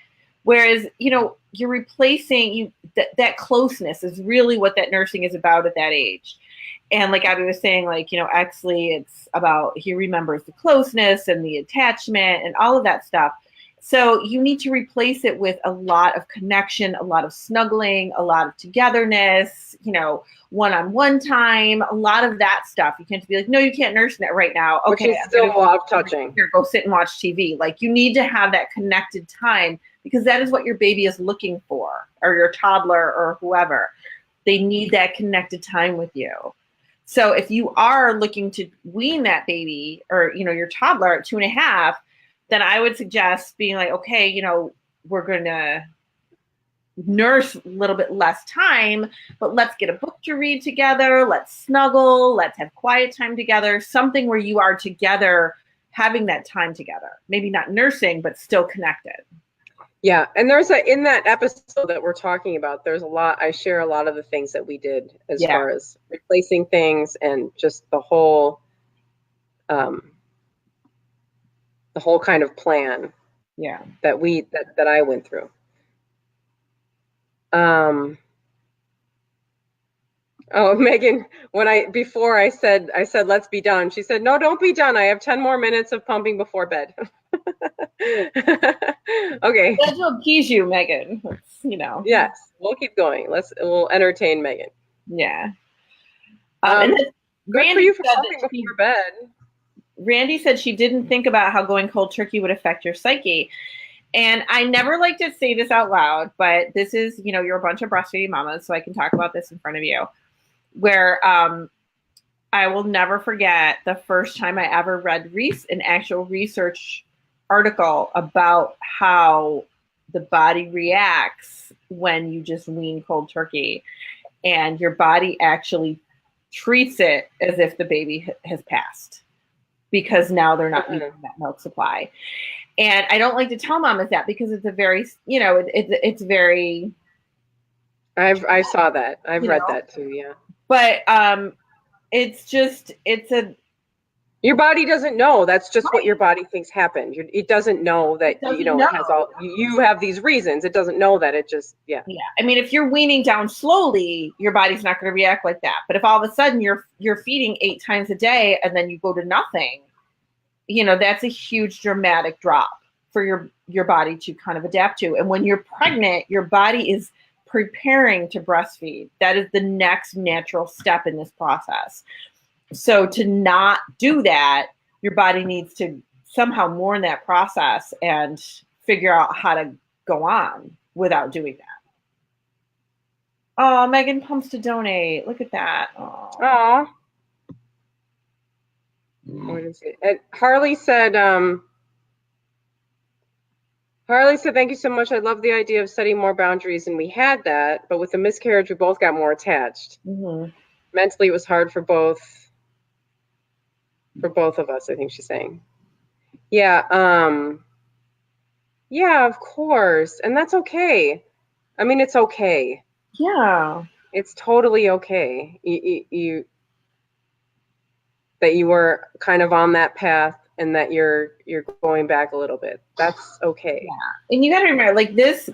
Whereas, you're replacing that closeness is really what that nursing is about at that age. And like Abby was saying, like, Exley, it's about, he remembers the closeness and the attachment and all of that stuff. So you need to replace it with a lot of connection, a lot of snuggling, a lot of togetherness, one-on-one time, a lot of that stuff. You can't be like, no, you can't nurse that right now. Okay. Which is still a lot of touching. Here, go sit and watch TV. Like, you need to have that connected time because that is what your baby is looking for, or your toddler or whoever. They need that connected time with you. So if you are looking to wean that baby or, your toddler at 2.5, then I would suggest being like, okay, we're going to nurse a little bit less time, but let's get a book to read together. Let's snuggle. Let's have quiet time together. Something where you are together, having that time together. Maybe not nursing, but still connected. Yeah. And in that episode that we're talking about, there's a lot, I share a lot of the things that we did as far as replacing things and just the whole kind of plan that I went through. Megan, before I said let's be done, she said, no, don't be done, I have 10 more minutes of pumping before bed. Okay, that will appease you, Megan. Yes, we'll keep going. We'll entertain Megan. Yeah. And good for you for pumping before bed. Randy said she didn't think about how going cold turkey would affect your psyche. And I never like to say this out loud, but this is, you're a bunch of breastfeeding mamas, so I can talk about this in front of you, where I will never forget the first time I ever read an actual research article about how the body reacts when you just wean cold turkey. And your body actually treats it as if the baby has passed, because now they're not using that milk supply. And I don't like to tell mamas that because it's a very, it's very. I saw that. I've read that too. Yeah. But your body doesn't know. That's just what your body thinks happened. It doesn't know that, it has you have these reasons. It doesn't know that it just, Yeah. I mean, if you're weaning down slowly, your body's not going to react like that. But if all of a sudden you're feeding 8 times a day and then you go to nothing, that's a huge dramatic drop for your body to kind of adapt to. And when you're pregnant, your body is preparing to breastfeed. That is the next natural step in this process. So to not do that, your body needs to somehow mourn that process and figure out how to go on without doing that. Oh, Megan pumps to donate. Look at that. Aww. And Harley said, thank you so much. I love the idea of setting more boundaries, and we had that, but with the miscarriage, we both got more attached. Mm-hmm. Mentally, it was hard for both of us, I think she's saying. Yeah. Yeah, of course. And that's okay. I mean, it's okay. Yeah. It's totally okay. You that you were kind of on that path and that you're going back a little bit. That's okay. Yeah. And you got to remember, like, this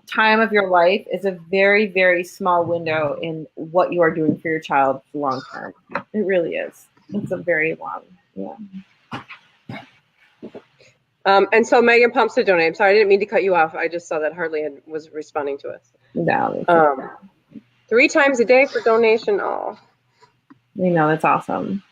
time of your life is a very, very small window in what you are doing for your child long term. It really is. It's a very long, And so Megan pumps to donate. I'm sorry, I didn't mean to cut you off. I just saw that Harley was responding to us. No. 3 times a day for donation. Oh, that's awesome.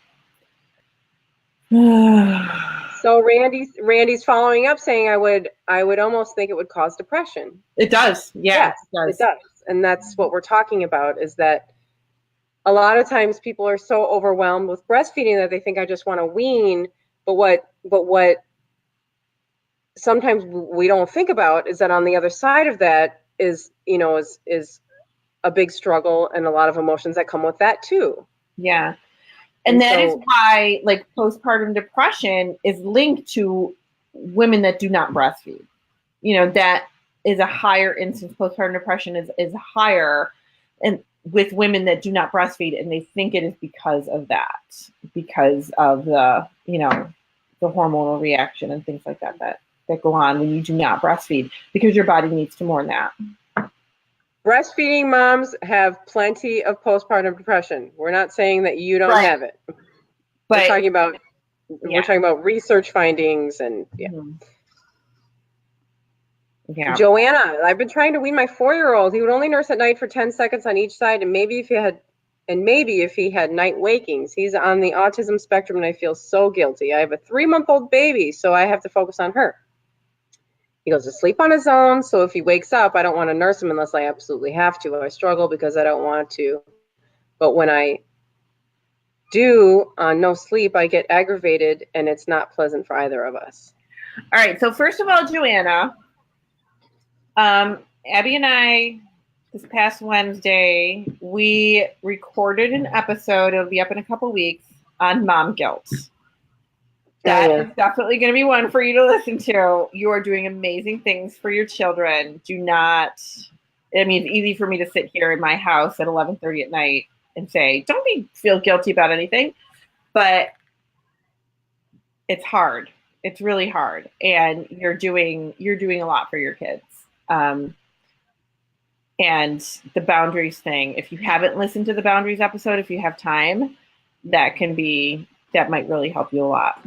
So Randy's following up saying I would almost think it would cause depression. It does. Yeah, yes, it does. And that's what we're talking about, is that a lot of times people are so overwhelmed with breastfeeding that they think I just want to wean. But what sometimes we don't think about is that on the other side of that is a big struggle and a lot of emotions that come with that too. Yeah. And that is why, like, postpartum depression is linked to women that do not breastfeed. That is a higher instance. Postpartum depression is higher and with women that do not breastfeed, and they think it is because of that, because of the hormonal reaction and things like that go on when you do not breastfeed, because your body needs to mourn that. Breastfeeding moms have plenty of postpartum depression. We're not saying that you don't have it. But we're talking about research findings and Joanna, I've been trying to wean my 4-year-old. He would only nurse at night for 10 seconds on each side, and maybe if he had night wakings. He's on the autism spectrum, and I feel so guilty. I have a 3-month-old baby, so I have to focus on her. He goes to sleep on his own, so if he wakes up, I don't want to nurse him unless I absolutely have to. I struggle because I don't want to. But when I do no sleep, I get aggravated, and it's not pleasant for either of us. All right. So first of all, Joanna, Abby and I, this past Wednesday, we recorded an episode. It'll be up in a couple weeks on mom guilt. That is definitely going to be one for you to listen to. You are doing amazing things for your children. It's easy for me to sit here in my house at 11:30 at night and say, don't feel guilty about anything, but it's hard. It's really hard. And you're doing a lot for your kids. And the boundaries thing, if you haven't listened to the boundaries episode, if you have time, that might really help you a lot.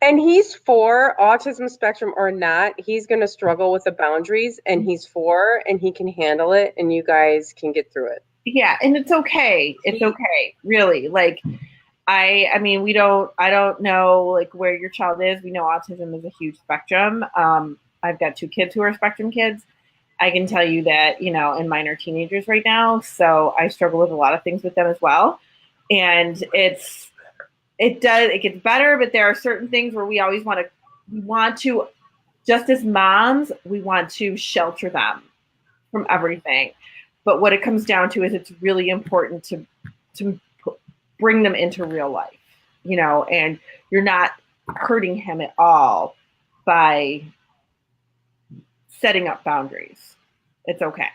And he's 4, autism spectrum or not, he's going to struggle with the boundaries, and he's 4 and he can handle it, and you guys can get through it. Yeah. And it's okay. It's okay. Really. Like, I don't know like where your child is. We know autism is a huge spectrum. I've got 2 kids who are spectrum kids. I can tell you that, and mine are teenagers right now. So I struggle with a lot of things with them as well. And it gets better, but there are certain things where we always want to, just as moms, we want to shelter them from everything. But what it comes down to is it's really important to bring them into real life, and you're not hurting him at all by setting up boundaries. It's okay.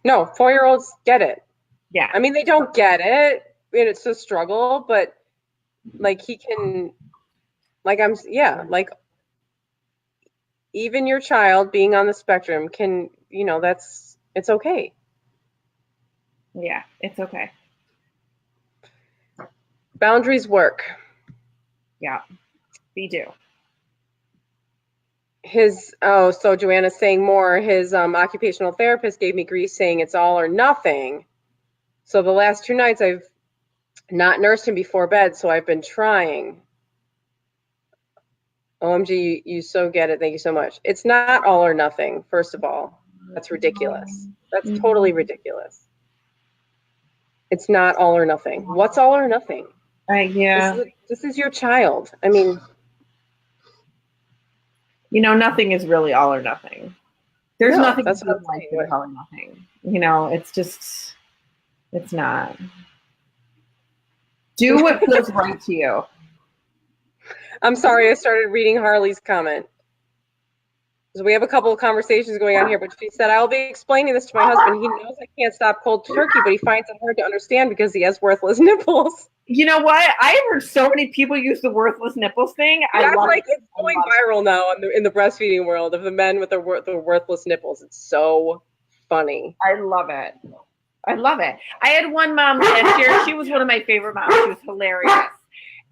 No, 4-year-olds get it. Yeah. I mean, they don't get it, and it's a struggle, but like he can, like even your child being on the spectrum can, it's okay. Yeah, it's okay. Boundaries work. Yeah, we do. So Joanna's saying more. His occupational therapist gave me grief saying it's all or nothing. So the last 2 nights I've not nursed him before bed, so I've been trying. OMG, you so get it. Thank you so much. It's not all or nothing, first of all. That's ridiculous. That's totally ridiculous. It's not all or nothing. What's all or nothing? Yeah. This is your child. I mean, nothing is really all or nothing. There's nothing that's what I'm like saying. all or nothing. It's not. Do what feels right to you. I'm sorry, I started reading Harley's comment. So we have a couple of conversations going on here, but she said, I'll be explaining this to my husband. He knows I can't stop cold turkey, but he finds it hard to understand because he has worthless nipples. You know what? I heard so many people use the worthless nipples thing. That's like it's going viral now in the breastfeeding world of the men with the worthless nipples. It's so funny. I love it. I had one mom last year. She was one of my favorite moms. She was hilarious.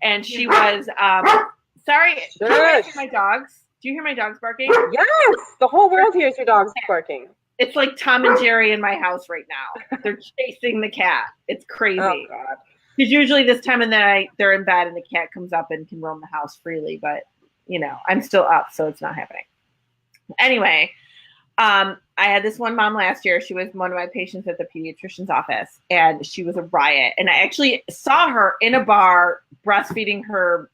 And she was, sorry, do you hear my dogs? Do you hear my dogs barking? Yes, the whole world hears your dogs barking. It's like Tom and Jerry in my house right now. They're chasing the cat. It's crazy. Oh, God. Because usually this time of the night, they're in bed and the cat comes up and can roam the house freely. But, I'm still up, so it's not happening. Anyway, I had this one mom last year. She was one of my patients at the pediatrician's office, and she was a riot. And I actually saw her in a bar breastfeeding her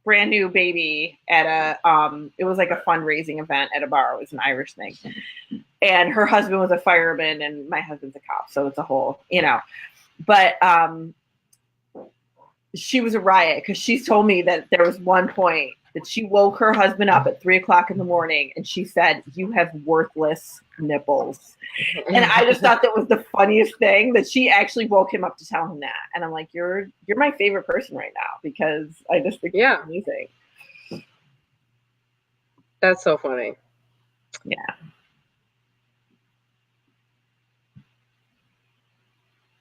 brand new baby at it was like a fundraising event at a bar. It was an Irish thing. And her husband was a fireman and my husband's a cop. So it's a whole, but, she was a riot because she's told me that there was one point that she woke her husband up at 3:00 in the morning and she said, "You have worthless nipples." And I just thought that was the funniest thing that she actually woke him up to tell him that. And I'm like, you're my favorite person right now because I just think it's amazing. That's so funny. Yeah.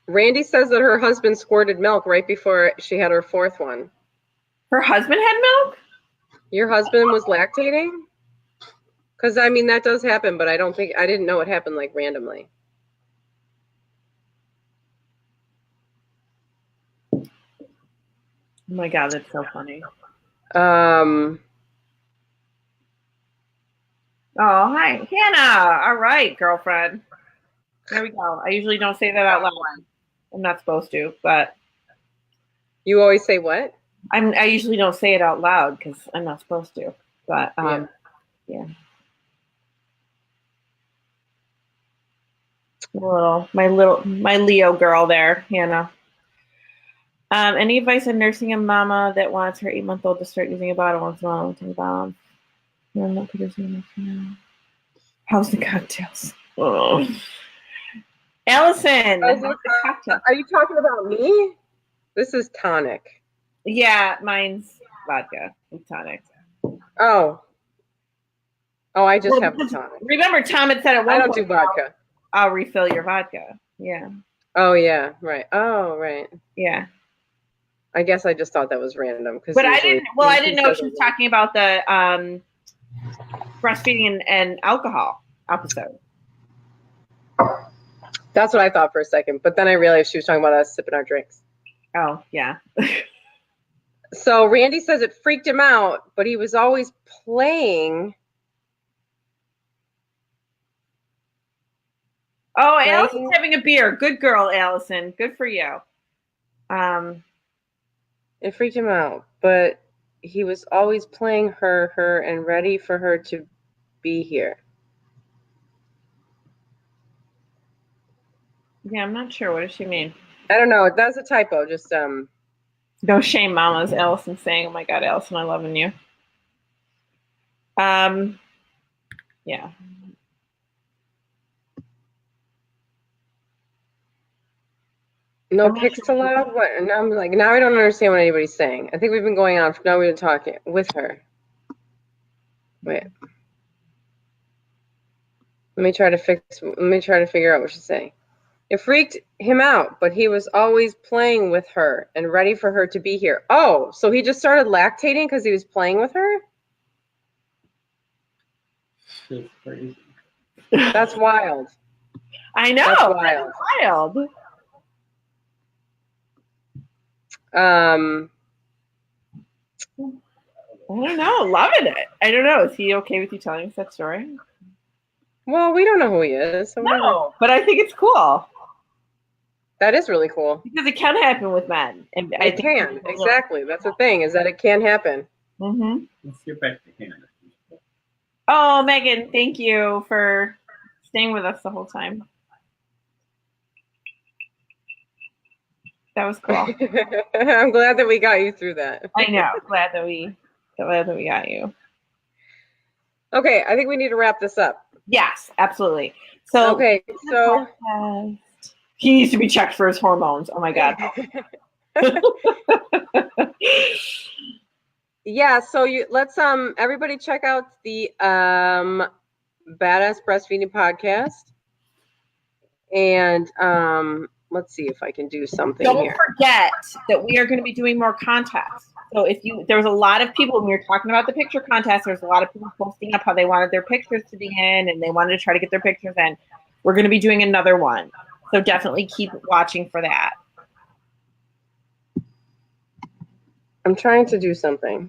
Randy says that her husband squirted milk right before she had her 4th one. Her husband had milk? Your husband was lactating? Because, that does happen, but I didn't know it happened like randomly. Oh my God, that's so funny. Oh, hi, Hannah. All right, girlfriend. There we go. I usually don't say that out loud. I'm not supposed to, but. You always say what? I usually don't say it out loud because I'm not supposed to, but yeah. My Leo girl there, Hannah. Any advice on nursing a mama that wants her 8-month-old to start using a bottle once in a while? I'm not producing enough now. How's the cocktails? Oh. Allison, are you talking about me? This is tonic. Yeah, mine's vodka and tonic. Oh, I just have the tonic. Remember, Tom had said at one point, I don't do vodka. I'll refill your vodka. Yeah. Oh, yeah, right. Oh, right. Yeah. I guess I just thought that was random. But I didn't know she was talking about the breastfeeding and alcohol episode. That's what I thought for a second, but then I realized she was talking about us sipping our drinks. Oh, yeah. So Randy says it freaked him out, but he was always playing. Oh, Allison's having a beer. Good girl, Allison. Good for you. It freaked him out, but he was always playing her, and ready for her to be here. Yeah, I'm not sure. What does she mean? I don't know. That's a typo. Just No shame, mamas. Allison saying, "Oh my God, Allison, I'm loving you." Yeah. No pics allowed? What? Now I'm like, now I don't understand what anybody's saying. I think we've been going on. Now we've been talking with her. Wait. Let me try to figure out what she's saying. It freaked him out, but he was always playing with her and ready for her to be here. Oh, so he just started lactating because he was playing with her? just crazy. That's wild. I know. That's wild. Wild. I don't know. Loving it. I don't know. Is he okay with you telling us that story? Well, we don't know who he is. So no, but I think it's cool. That is really cool. Because it can happen with men. And it can. Exactly. That's the thing, is that it can happen. Mm-hmm. Let's get back to Hannah. Oh, Megan, thank you for staying with us the whole time. That was cool. I'm glad that we got you through that. I know. Glad that we got you. Okay, I think we need to wrap this up. Yes, absolutely. So okay, so he needs to be checked for his hormones. Oh my God. Yeah, so let's everybody check out the Badass Breastfeeding Podcast. And let's see if I can do something here. Don't forget that we are going to be doing more contests. So there was a lot of people when we were talking about the picture contest, there's a lot of people posting up how they wanted their pictures to be in and they wanted to try to get their pictures in. We're going to be doing another one. So definitely keep watching for that. I'm trying to do something.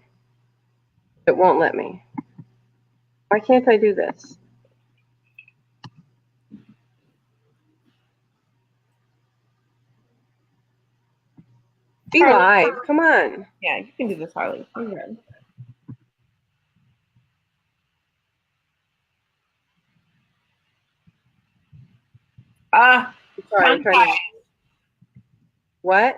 It won't let me. Why can't I do this? Be live. Come on. Yeah, you can do this, Harley. You're good. Sorry, What?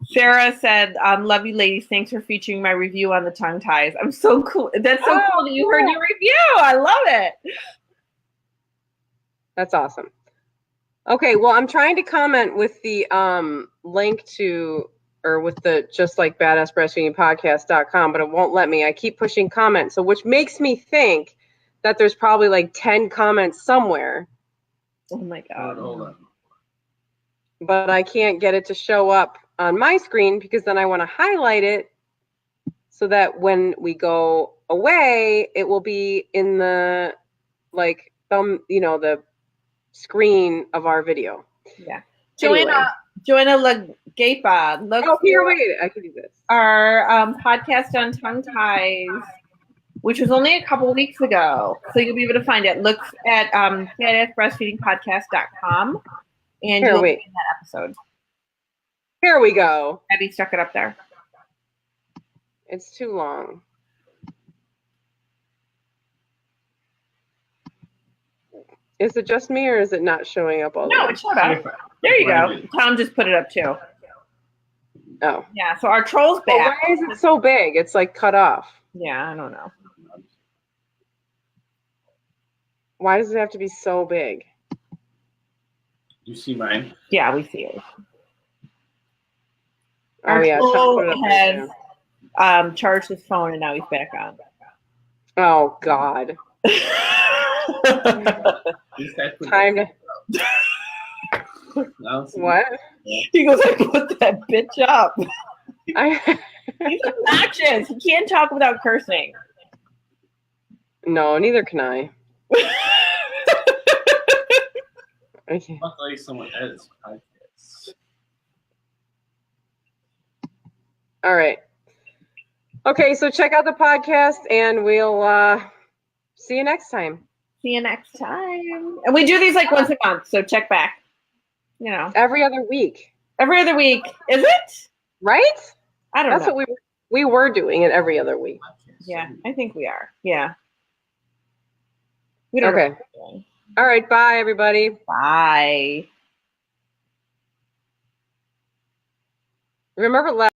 Sarah said, love you ladies. Thanks for featuring my review on the tongue ties. I'm so cool. That's so cool that you heard your review. I love it. That's awesome. Okay, well, I'm trying to comment with the link to, or with the just like Badass Breastfeeding Podcast.com, but it won't let me. I keep pushing comments, so which makes me think that there's probably like 10 comments somewhere. Oh my God. Hold on. But I can't get it to show up on my screen because then I want to highlight it so that when we go away, it will be in the like the screen of our video. Yeah. Anyway. Joanna Lagapa. Oh, here, wait. I can do this. Our podcast on tongue ties, which was only a couple weeks ago. So you'll be able to find it. Look at badassbreastfeedingpodcast.com and you'll see that episode. Here we go. Abby stuck it up there. It's too long. Is it just me or is it not showing up all the way? No, it showed up. There you go. Tom just put it up too. Oh. Yeah, so our troll's back. Why is it so big? It's like cut off. Yeah, I don't know. Why does it have to be so big? You see mine? Yeah, we see it. Oh, yeah. Troll has charged his phone and now he's back on. Oh, God. Time to... What? He goes, I put that bitch up. He's obnoxious. He can't talk without cursing. No, neither can I. Okay. Luckily, someone edits podcasts. All right. Okay, so check out the podcast, and we'll see you next time. See you next time. And we do these like once a month, so check back. You know, every other week. Every other week, is it? Right? I don't know. That's what we were doing it every other week. Yeah, I think we are. Yeah. We don't know. All right. Bye, everybody. Bye. Remember last